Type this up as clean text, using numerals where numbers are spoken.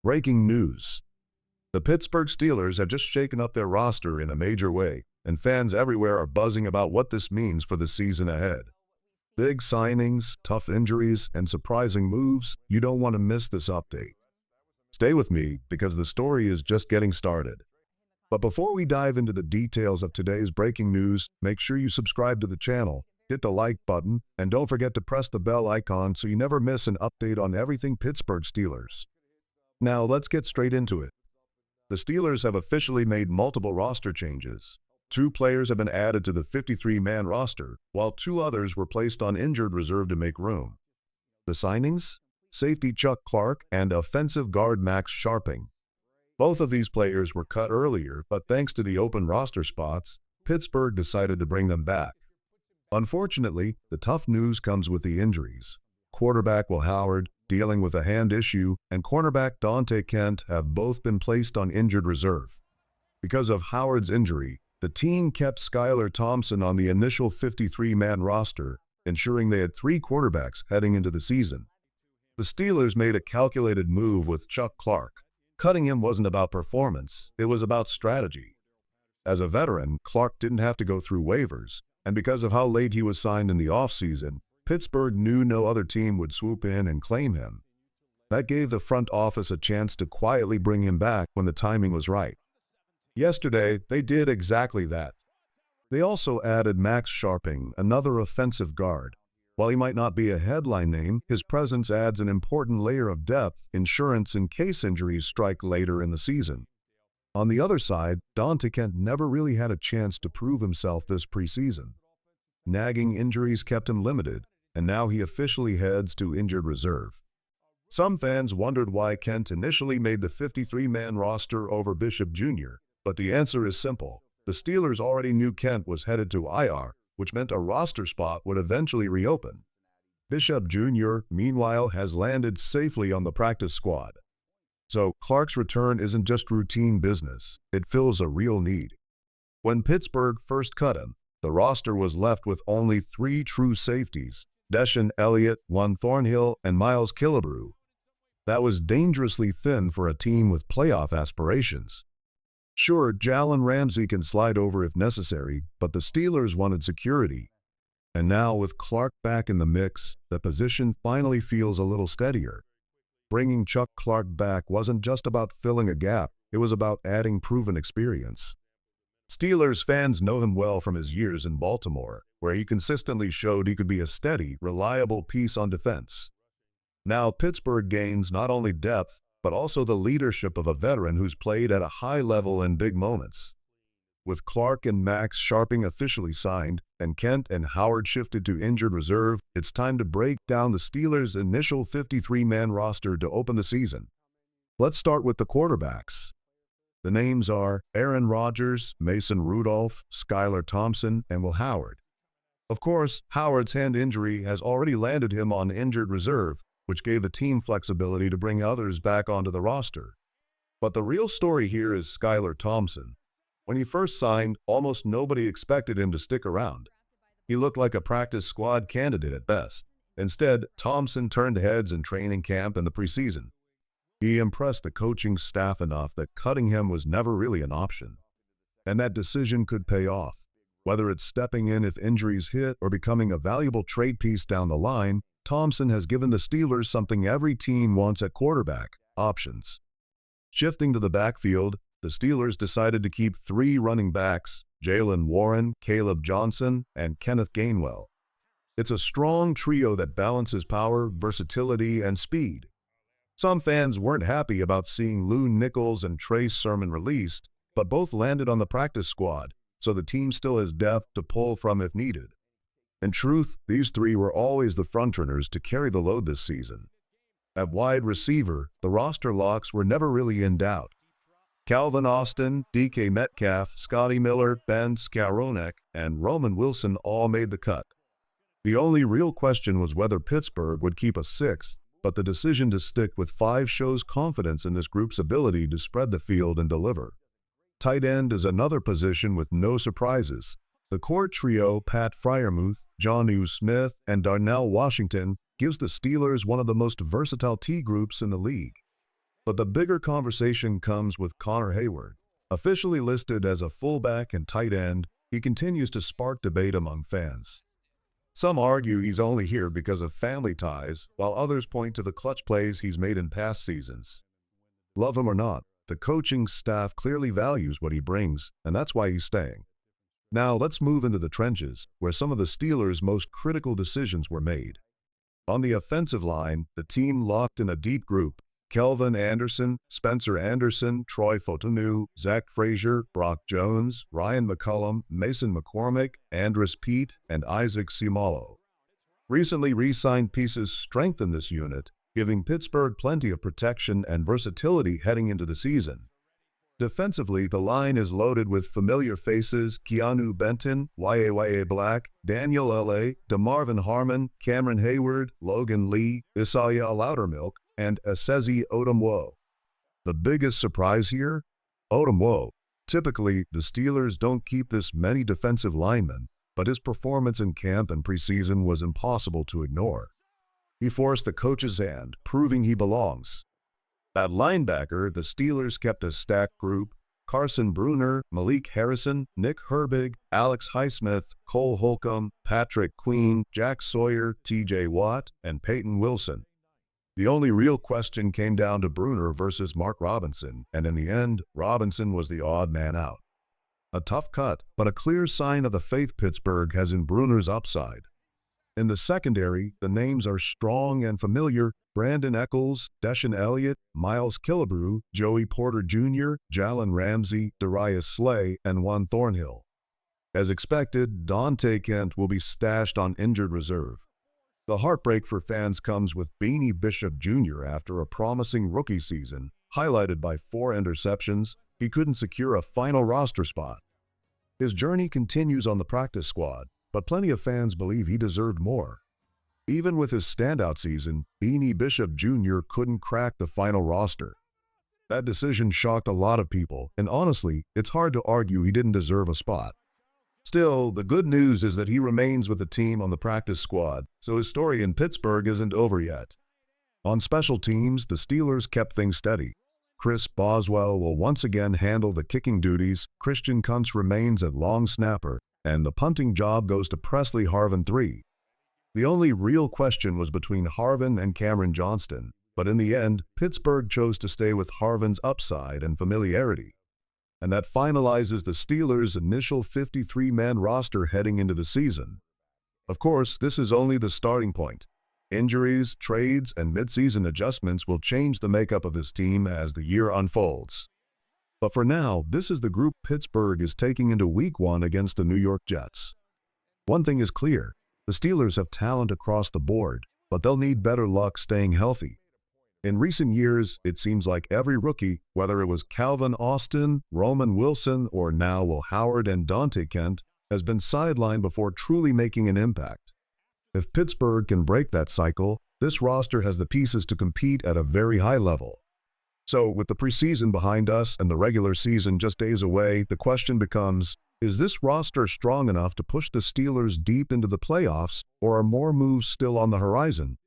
Breaking news. The Pittsburgh Steelers have just shaken up their roster in a major way, and fans everywhere are buzzing about what this means for the season ahead. Big signings, tough injuries, and surprising moves. You don't want to miss this update. Stay with me because the story is just getting started. But before we dive into the details of today's breaking news, make sure you subscribe to the channel, hit the like button, and don't forget to press the bell icon so you never miss an update on everything Pittsburgh Steelers. Now let's get straight into it. The Steelers have officially made multiple roster changes. 2 players have been added to the 53-man roster, while 2 others were placed on injured reserve to make room. The signings? Safety Chuck Clark and offensive guard Max Scharping. Both of these players were cut earlier, but thanks to the open roster spots, Pittsburgh decided to bring them back. Unfortunately, the tough news comes with the injuries. Quarterback Will Howard, dealing with a hand issue, and cornerback Dante Kent have both been placed on injured reserve. Because of Howard's injury, the team kept Skylar Thompson on the initial 53-man roster, ensuring they had 3 quarterbacks heading into the season. The Steelers made a calculated move with Chuck Clark. Cutting him wasn't about performance, it was about strategy. As a veteran, Clark didn't have to go through waivers, and because of how late he was signed in the offseason, Pittsburgh knew no other team would swoop in and claim him. That gave the front office a chance to quietly bring him back when the timing was right. Yesterday, they did exactly that. They also added Max Scharping, another offensive guard. While he might not be a headline name, his presence adds an important layer of depth, insurance in case injuries strike later in the season. On the other side, Dante Kent never really had a chance to prove himself this preseason. Nagging injuries kept him limited, and now he officially heads to injured reserve. Some fans wondered why Kent initially made the 53-man roster over Bishop Jr., but the answer is simple. The Steelers already knew Kent was headed to IR, which meant a roster spot would eventually reopen. Bishop Jr., meanwhile, has landed safely on the practice squad. So Clark's return isn't just routine business, it fills a real need. When Pittsburgh first cut him, the roster was left with only 3 true safeties, Deshaun Elliott, Juan Thornhill, and Miles Killebrew. That was dangerously thin for a team with playoff aspirations. Sure, Jalen Ramsey can slide over if necessary, but the Steelers wanted security. And now, with Clark back in the mix, the position finally feels a little steadier. Bringing Chuck Clark back wasn't just about filling a gap, it was about adding proven experience. Steelers fans know him well from his years in Baltimore, where he consistently showed he could be a steady, reliable piece on defense. Now Pittsburgh gains not only depth, but also the leadership of a veteran who's played at a high level in big moments. With Clark and Max Scharping officially signed, and Kent and Howard shifted to injured reserve, it's time to break down the Steelers' initial 53-man roster to open the season. Let's start with the quarterbacks. The names are Aaron Rodgers, Mason Rudolph, Skylar Thompson, and Will Howard. Of course, Howard's hand injury has already landed him on injured reserve, which gave the team flexibility to bring others back onto the roster. But the real story here is Skylar Thompson. When he first signed, almost nobody expected him to stick around. He looked like a practice squad candidate at best. Instead, Thompson turned heads in training camp and the preseason. He impressed the coaching staff enough that cutting him was never really an option. And that decision could pay off. Whether it's stepping in if injuries hit or becoming a valuable trade piece down the line, Thompson has given the Steelers something every team wants at quarterback: options. Shifting to the backfield, the Steelers decided to keep 3 running backs: Jaylen Warren, Caleb Johnson, and Kenneth Gainwell. It's a strong trio that balances power, versatility, and speed. Some fans weren't happy about seeing Lou Nichols and Trey Sermon released, but both landed on the practice squad, so the team still has depth to pull from if needed. In truth, these 3 were always the frontrunners to carry the load this season. At wide receiver, the roster locks were never really in doubt. Calvin Austin, DK Metcalf, Scotty Miller, Ben Skowronek, and Roman Wilson all made the cut. The only real question was whether Pittsburgh would keep a 6th, but the decision to stick with 5 shows confidence in this group's ability to spread the field and deliver. Tight end is another position with no surprises. The core trio, Pat Freiermuth, Jonnu Smith, and Darnell Washington, gives the Steelers one of the most versatile T groups in the league. But the bigger conversation comes with Connor Hayward. Officially listed as a fullback and tight end, he continues to spark debate among fans. Some argue he's only here because of family ties, while others point to the clutch plays he's made in past seasons. Love him or not, the coaching staff clearly values what he brings, and that's why he's staying. Now let's move into the trenches, where some of the Steelers' most critical decisions were made. On the offensive line, the team locked in a deep group: Kelvin Anderson, Spencer Anderson, Troy Fotonu, Zach Frazier, Brock Jones, Ryan McCullum, Mason McCormick, Andres Pete, and Isaac Seumalo. Recently re-signed pieces strengthen this unit, giving Pittsburgh plenty of protection and versatility heading into the season. Defensively, the line is loaded with familiar faces: Keanu Benton, Yaya Black, Daniel L.A., DeMarvin Harmon, Cameron Hayward, Logan Lee, Isaiah Loudermilk, and Esezi Odomwo. The biggest surprise here? Odomwo. Typically, the Steelers don't keep this many defensive linemen, but his performance in camp and preseason was impossible to ignore. He forced the coach's hand, proving he belongs. At linebacker, the Steelers kept a stacked group: Carson Bruner, Malik Harrison, Nick Herbig, Alex Highsmith, Cole Holcomb, Patrick Queen, Jack Sawyer, TJ Watt, and Peyton Wilson. The only real question came down to Bruner versus Mark Robinson, and in the end, Robinson was the odd man out. A tough cut, but a clear sign of the faith Pittsburgh has in Bruner's upside. In the secondary, the names are strong and familiar: Brandon Eccles, Deshaun Elliott, Miles Killebrew, Joey Porter Jr., Jalen Ramsey, Darius Slay, and Juan Thornhill. As expected, Dante Kent will be stashed on injured reserve. The heartbreak for fans comes with Beanie Bishop Jr. After a promising rookie season, highlighted by 4 interceptions, he couldn't secure a final roster spot. His journey continues on the practice squad, but plenty of fans believe he deserved more. Even with his standout season, Beanie Bishop Jr. couldn't crack the final roster. That decision shocked a lot of people, and honestly, it's hard to argue he didn't deserve a spot. Still, the good news is that he remains with the team on the practice squad, so his story in Pittsburgh isn't over yet. On special teams, the Steelers kept things steady. Chris Boswell will once again handle the kicking duties, Christian Kuntz remains at long snapper, and the punting job goes to Presley Harvin III. The only real question was between Harvin and Cameron Johnston, but in the end, Pittsburgh chose to stay with Harvin's upside and familiarity. And that finalizes the Steelers' initial 53-man roster heading into the season. Of course, this is only the starting point. Injuries, trades, and mid-season adjustments will change the makeup of this team as the year unfolds. But for now, this is the group Pittsburgh is taking into Week 1 against the New York Jets. One thing is clear: the Steelers have talent across the board, but they'll need better luck staying healthy. In recent years, it seems like every rookie, whether it was Calvin Austin, Roman Wilson, or now Will Howard and Dante Kent, has been sidelined before truly making an impact. If Pittsburgh can break that cycle, this roster has the pieces to compete at a very high level. So, with the preseason behind us and the regular season just days away, the question becomes: is this roster strong enough to push the Steelers deep into the playoffs, or are more moves still on the horizon?